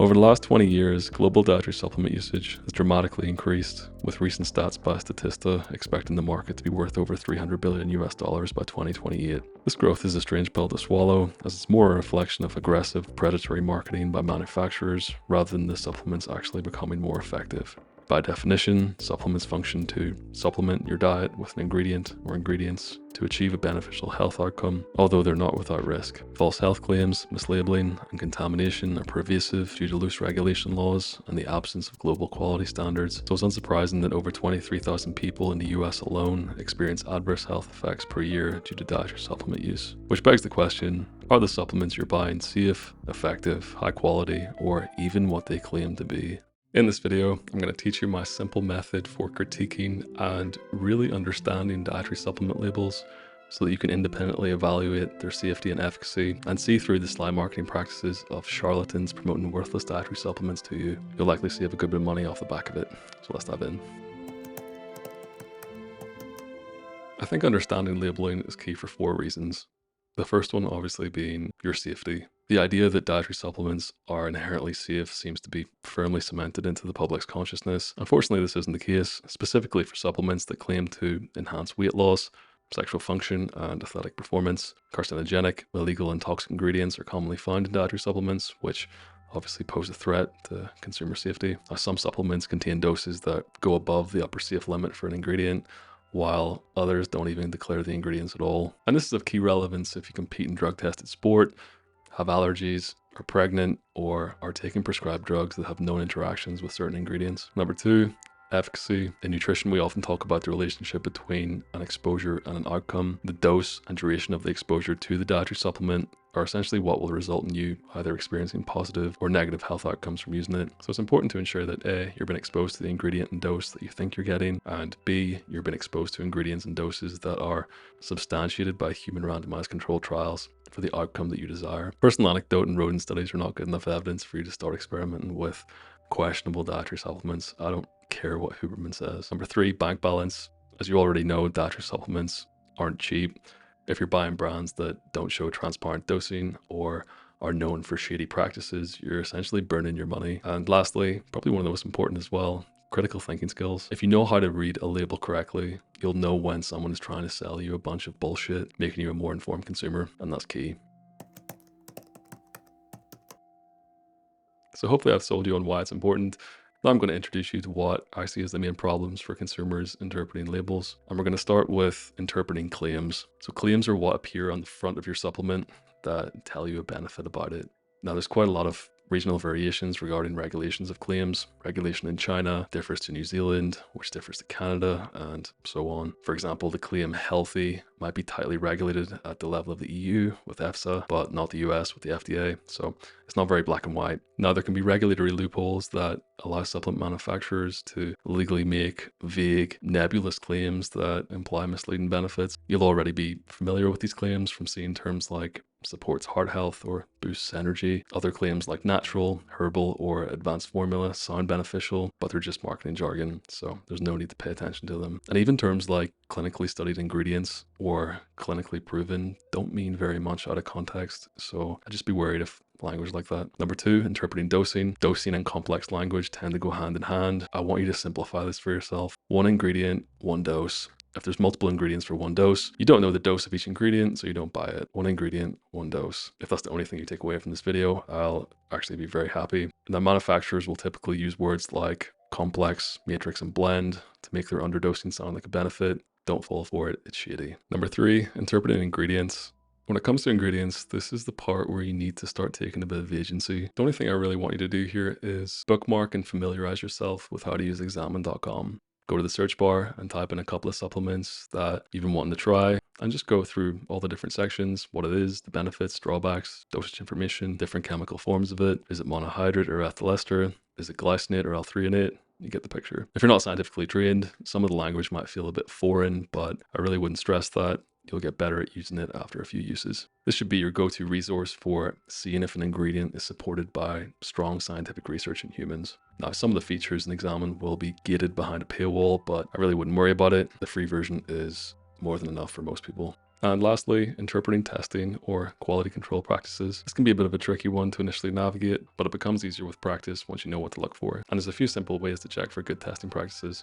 Over the last 20 years, global dietary supplement usage has dramatically increased, with recent stats by Statista expecting the market to be worth over $300 billion by 2028. This growth is a strange pill to swallow, as it's more a reflection of aggressive, predatory marketing by manufacturers rather than the supplements actually becoming more effective. By definition, supplements function to supplement your diet with an ingredient or ingredients to achieve a beneficial health outcome, although they're not without risk. False health claims, mislabeling, and contamination are pervasive due to loose regulation laws and the absence of global quality standards, so it's unsurprising that over 23,000 people in the US alone experience adverse health effects per year due to dietary supplement use. Which begs the question, are the supplements you're buying safe, effective, high quality, or even what they claim to be? In this video, I'm going to teach you my simple method for critiquing and really understanding dietary supplement labels so that you can independently evaluate their safety and efficacy and see through the sly marketing practices of charlatans promoting worthless dietary supplements to you. You'll likely save a good bit of money off the back of it. So let's dive in. I think understanding labeling is key for 4 reasons. The first one obviously being your safety. The idea that dietary supplements are inherently safe seems to be firmly cemented into the public's consciousness. Unfortunately, this isn't the case, specifically for supplements that claim to enhance weight loss, sexual function, and athletic performance. Carcinogenic, illegal, and toxic ingredients are commonly found in dietary supplements, which obviously pose a threat to consumer safety. Some supplements contain doses that go above the upper safe limit for an ingredient, while others don't even declare the ingredients at all. And this is of key relevance if you compete in drug-tested sport, have allergies, are pregnant, or are taking prescribed drugs that have known interactions with certain ingredients. Number 2, efficacy. In nutrition, we often talk about the relationship between an exposure and an outcome. The dose and duration of the exposure to the dietary supplement are essentially what will result in you either experiencing positive or negative health outcomes from using it. So it's important to ensure that A, you've been exposed to the ingredient and dose that you think you're getting, and B, you've been exposed to ingredients and doses that are substantiated by human randomized controlled trials for the outcome that you desire. Personal anecdote and rodent studies are not good enough evidence for you to start experimenting with questionable dietary supplements. I don't care what Huberman says. Number 3, bank balance. As you already know, dietary supplements aren't cheap. If you're buying brands that don't show transparent dosing or are known for shady practices, you're essentially burning your money. And lastly, probably one of the most important as well, critical thinking skills. If you know how to read a label correctly, you'll know when someone is trying to sell you a bunch of bullshit, making you a more informed consumer, and that's key. So hopefully I've sold you on why it's important. Now I'm going to introduce you to what I see as the main problems for consumers interpreting labels. And we're going to start with interpreting claims. So claims are what appear on the front of your supplement that tell you a benefit about it. Now there's quite a lot of regional variations regarding regulations of claims. Regulation in China differs to New Zealand, which differs to Canada, and so on. For example, the claim healthy might be tightly regulated at the level of the EU with EFSA, but not the US with the FDA. So it's not very black and white. Now there can be regulatory loopholes that allow supplement manufacturers to legally make vague, nebulous claims that imply misleading benefits. You'll already be familiar with these claims from seeing terms like supports heart health or boosts energy. Other claims like natural, herbal, or advanced formula sound beneficial, but they're just marketing jargon, so there's no need to pay attention to them. And even terms like clinically studied ingredients or clinically proven don't mean very much out of context, so I'd just be worried if language like that. Number 2, interpreting dosing. Dosing and complex language tend to go hand in hand. I want you to simplify this for yourself. 1 ingredient, 1 dose. If there's multiple ingredients for 1 dose, you don't know the dose of each ingredient, so you don't buy it. 1 ingredient, 1 dose. If that's the only thing you take away from this video, I'll actually be very happy. Now, manufacturers will typically use words like complex, matrix, and blend to make their underdosing sound like a benefit. Don't fall for it, it's shady. Number 3, interpreting ingredients. When it comes to ingredients, this is the part where you need to start taking a bit of agency. The only thing I really want you to do here is bookmark and familiarize yourself with how to use examine.com. Go to the search bar and type in a couple of supplements that you've been wanting to try and just go through all the different sections, what it is, the benefits, drawbacks, dosage information, different chemical forms of it. Is it monohydrate or ethyl ester? Is it glycinate or L-threonate? You get the picture. If you're not scientifically trained, some of the language might feel a bit foreign, but I really wouldn't stress that. You'll get better at using it after a few uses. This should be your go-to resource for seeing if an ingredient is supported by strong scientific research in humans. Now, some of the features in Examine will be gated behind a paywall, but I really wouldn't worry about it. The free version is more than enough for most people. And lastly, interpreting testing or quality control practices. This can be a bit of a tricky one to initially navigate, but it becomes easier with practice once you know what to look for. And there's a few simple ways to check for good testing practices.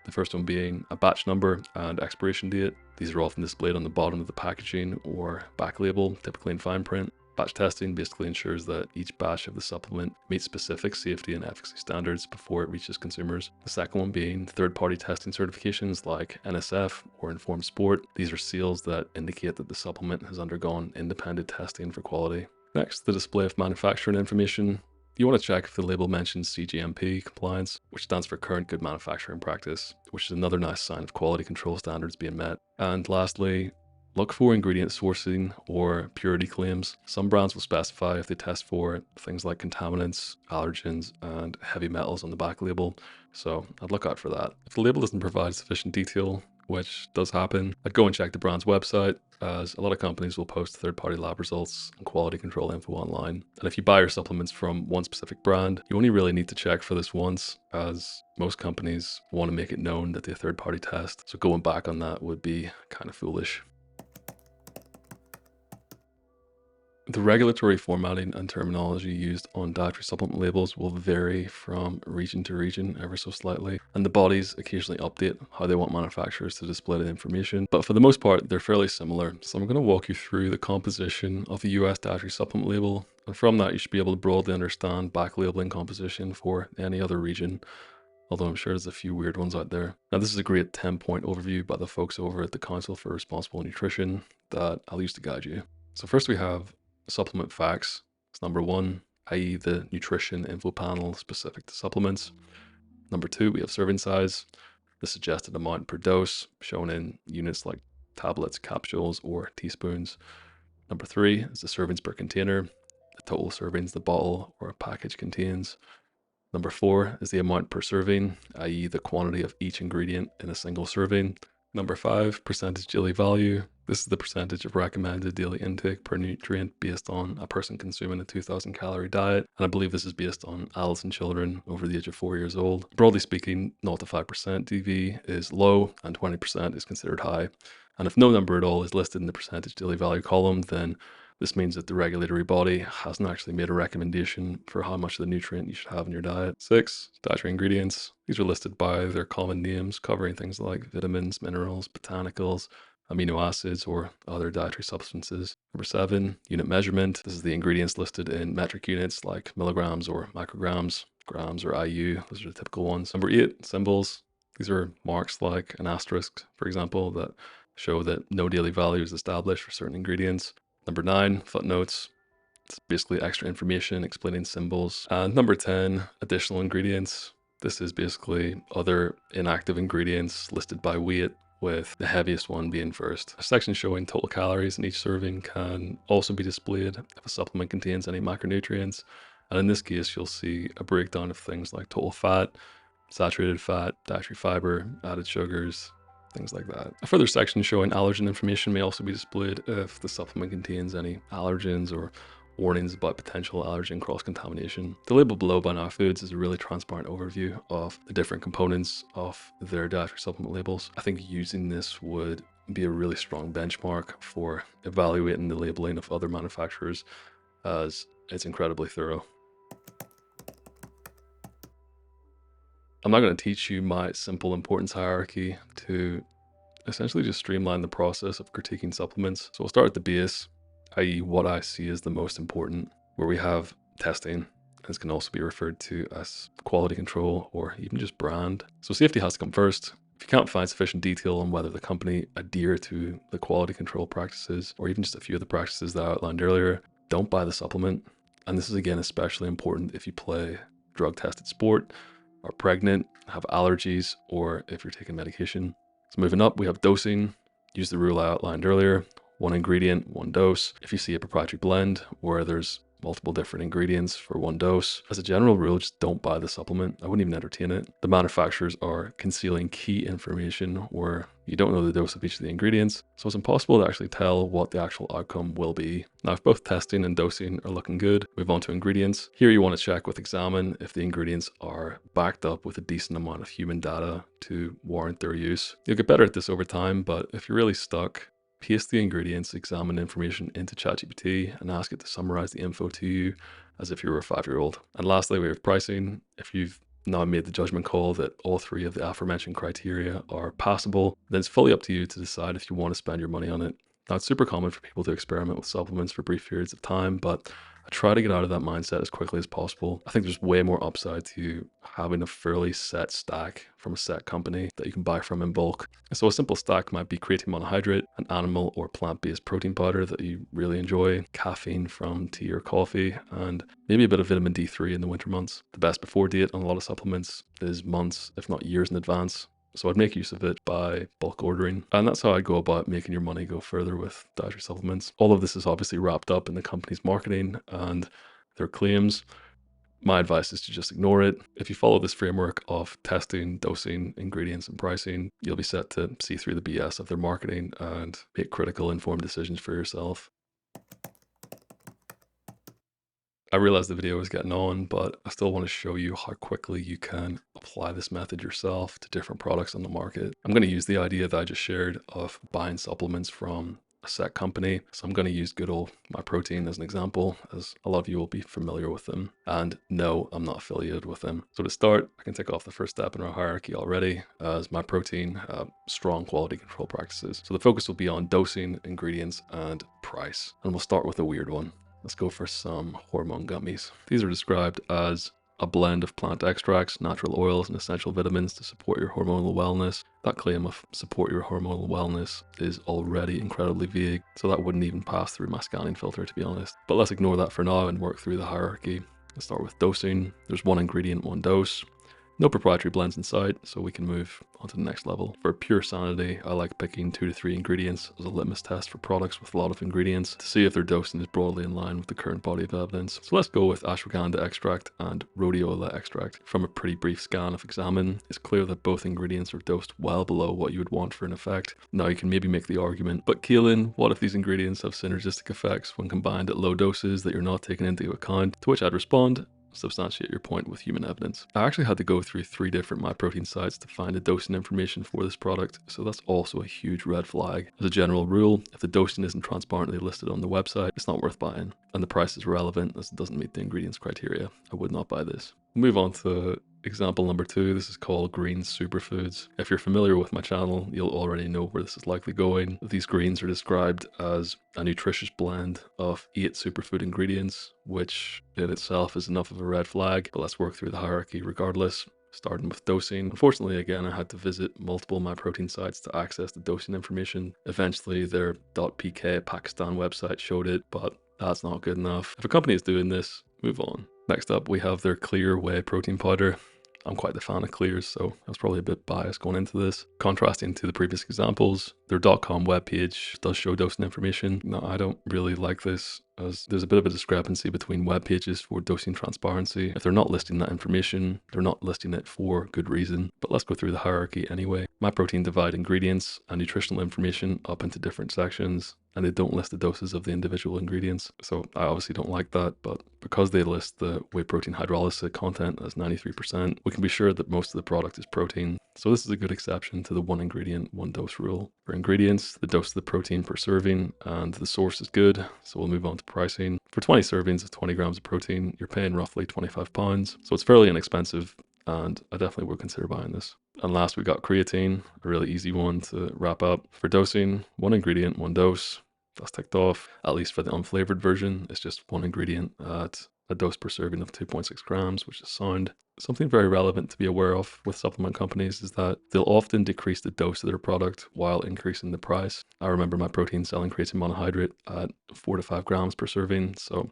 The first one being a batch number and expiration date. These are often displayed on the bottom of the packaging or back label, typically in fine print. Batch testing basically ensures that each batch of the supplement meets specific safety and efficacy standards before it reaches consumers. The second one being third-party testing certifications like NSF or Informed Sport. These are seals that indicate that the supplement has undergone independent testing for quality. Next, the display of manufacturing information. You want to check if the label mentions CGMP compliance, which stands for Current Good Manufacturing Practice, which is another nice sign of quality control standards being met. And lastly, look for ingredient sourcing or purity claims. Some brands will specify if they test for things like contaminants, allergens, and heavy metals on the back label, so I'd look out for that. If the label doesn't provide sufficient detail, which does happen, I'd go and check the brand's website, as a lot of companies will post third-party lab results and quality control info online. And if you buy your supplements from one specific brand, you only really need to check for this once, as most companies want to make it known that they third-party test, so going back on that would be kind of foolish. The regulatory formatting and terminology used on dietary supplement labels will vary from region to region ever so slightly, and the bodies occasionally update how they want manufacturers to display the information, but for the most part, they're fairly similar. So I'm going to walk you through the composition of a US dietary supplement label, and from that you should be able to broadly understand back labeling composition for any other region, although I'm sure there's a few weird ones out there. Now, this is a great 10-point overview by the folks over at the Council for Responsible Nutrition that I'll use to guide you. So first we have supplement facts. It's number one, i.e. the nutrition info panel specific to supplements. Number two, we have serving size, the suggested amount per dose, shown in units like tablets, capsules, or teaspoons. Number three is the servings per container, the total servings the bottle or a package contains. Number four is the amount per serving, i.e. the quantity of each ingredient in a single serving. Number five, percentage daily value. This is the percentage of recommended daily intake per nutrient based on a person consuming a 2,000 calorie diet. And I believe this is based on adults and children over the age of 4 years old. Broadly speaking, 0 to 5% DV is low and 20% is considered high. And if no number at all is listed in the percentage daily value column, then this means that the regulatory body hasn't actually made a recommendation for how much of the nutrient you should have in your diet. 6, dietary ingredients. These are listed by their common names, covering things like vitamins, minerals, botanicals, amino acids, or other dietary substances. Number 7, unit measurement. This is the ingredients listed in metric units like milligrams or micrograms, grams or IU. Those are the typical ones. Number 8, symbols. These are marks like an asterisk, for example, that show that no daily value is established for certain ingredients. Number 9, footnotes. It's basically extra information explaining symbols. And number 10, additional ingredients. This is basically other inactive ingredients listed by weight, with the heaviest one being first. A section showing total calories in each serving can also be displayed if a supplement contains any macronutrients. And in this case, you'll see a breakdown of things like total fat, saturated fat, dietary fiber, added sugars, things like that. A further section showing allergen information may also be displayed if the supplement contains any allergens or warnings about potential allergen cross-contamination. The label below by Now Foods is a really transparent overview of the different components of their dietary supplement labels. I think using this would be a really strong benchmark for evaluating the labeling of other manufacturers, as it's incredibly thorough. I'm not going to teach you my simple importance hierarchy to essentially just streamline the process of critiquing supplements. So we'll start at the base, i.e. what I see as the most important, where we have testing. This can also be referred to as quality control or even just brand. So safety has to come first. If you can't find sufficient detail on whether the company adhere to the quality control practices, or even just a few of the practices that I outlined earlier, don't buy the supplement. And this is again especially important if you play drug-tested sport, are pregnant, have allergies, or if you're taking medication. So moving up, we have dosing. Use the rule I outlined earlier. 1 ingredient, 1 dose. If you see a proprietary blend where there's multiple different ingredients for 1 dose, as a general rule, just don't buy the supplement. I wouldn't even entertain it. The manufacturers are concealing key information where you don't know the dose of each of the ingredients, so it's impossible to actually tell what the actual outcome will be. Now, if both testing and dosing are looking good, move on to ingredients. Here you want to check with Examine if the ingredients are backed up with a decent amount of human data to warrant their use. You'll get better at this over time, but if you're really stuck, paste the ingredients, examine information into ChatGPT, and ask it to summarize the info to you as if you were a 5-year-old. And lastly, we have pricing. If you've now made the judgment call that all 3 of the aforementioned criteria are passable, then it's fully up to you to decide if you want to spend your money on it. Now, it's super common for people to experiment with supplements for brief periods of time, but I try to get out of that mindset as quickly as possible. I think there's way more upside to having a fairly set stack from a set company that you can buy from in bulk. So a simple stack might be creatine monohydrate, an animal or plant-based protein powder that you really enjoy, caffeine from tea or coffee, and maybe a bit of vitamin D3 in the winter months. The best before date on a lot of supplements is months, if not years in advance. So I'd make use of it by bulk ordering. And that's how I go about making your money go further with dietary supplements. All of this is obviously wrapped up in the company's marketing and their claims. My advice is to just ignore it. If you follow this framework of testing, dosing, ingredients, and pricing, you'll be set to see through the BS of their marketing and make critical, informed decisions for yourself. I realize the video is getting on, but I still want to show you how quickly you can apply this method yourself to different products on the market. I'm going to use the idea that I just shared of buying supplements from a set company. So I'm going to use good old MyProtein as an example, as a lot of you will be familiar with them. And no, I'm not affiliated with them. So to start, I can tick off the first step in our hierarchy already, as MyProtein, strong quality control practices. So the focus will be on dosing, ingredients, and price. And we'll start with a weird one. Let's go for some hormone gummies. These are described as a blend of plant extracts, natural oils, and essential vitamins to support your hormonal wellness. That claim of support your hormonal wellness is already incredibly vague, so that wouldn't even pass through my scanning filter, to be honest. But let's ignore that for now and work through the hierarchy. Let's start with dosing. There's 1 ingredient, 1 dose. No proprietary blends in sight, so we can move on to the next level. For pure sanity, I like picking 2 to 3 ingredients as a litmus test for products with a lot of ingredients to see if their dosing is broadly in line with the current body of evidence. So let's go with ashwagandha extract and rhodiola extract. From a pretty brief scan of Examine, it's clear that both ingredients are dosed well below what you would want for an effect. Now you can maybe make the argument, but Keelan, what if these ingredients have synergistic effects when combined at low doses that you're not taking into account? To which I'd respond, substantiate your point with human evidence. I actually had to go through 3 different MyProtein sites to find the dosing information for this product, so that's also a huge red flag. As a general rule, if the dosing isn't transparently listed on the website, it's not worth buying, and the price is relevant as it doesn't meet the ingredients criteria. I would not buy this. Move on to example number 2. This is called green superfoods. If you're familiar with my channel, you'll already know where this is likely going. These greens are described as a nutritious blend of 8 superfood ingredients, which in itself is enough of a red flag, but let's work through the hierarchy regardless. Starting with dosing. Unfortunately, again, I had to visit multiple MyProtein sites to access the dosing information. Eventually, their .pk Pakistan website showed it, but that's not good enough. If a company is doing this, move on. Next up, we have their clear whey protein powder. I'm quite the fan of clears, so I was probably a bit biased going into this. Contrasting to the previous examples, their .com webpage does show dosing information. Now, I don't really like this, as there's a bit of a discrepancy between web pages for dosing transparency. If they're not listing that information, they're not listing it for good reason. But let's go through the hierarchy anyway. MyProtein divide ingredients and nutritional information up into different sections, and they don't list the doses of the individual ingredients. So I obviously don't like that, but because they list the whey protein hydrolysis content as 93%, we can be sure that most of the product is protein. So this is a good exception to the 1 ingredient, 1 dose rule. For ingredients, the dose of the protein per serving and the source is good. So we'll move on to pricing. For 20 servings of 20 grams of protein, you're paying roughly £25. So it's fairly inexpensive, and I definitely would consider buying this. And last, we got creatine, a really easy one to wrap up. For dosing, 1 ingredient, 1 dose. That's ticked off. At least for the unflavored version, it's just 1 ingredient at a dose per serving of 2.6 grams, which is sound. Something very relevant to be aware of with supplement companies is that they'll often decrease the dose of their product while increasing the price. I remember MyProtein selling creatine monohydrate at 4 to 5 grams per serving, so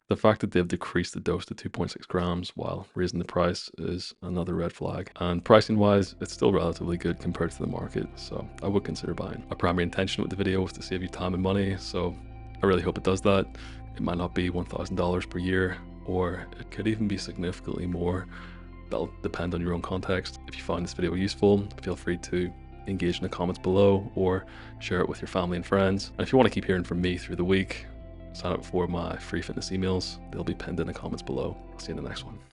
the fact that they've decreased the dose to 2.6 grams while raising the price is another red flag. And pricing wise, it's still relatively good compared to the market, so I would consider buying. My primary intention with the video was to save you time and money, so I really hope it does that. It might not be $1,000 per year, or it could even be significantly more. That'll depend on your own context. If you find this video useful, feel free to engage in the comments below or share it with your family and friends. And if you want to keep hearing from me through the week, sign up for my free fitness emails. They'll be pinned in the comments below. I'll see you in the next one.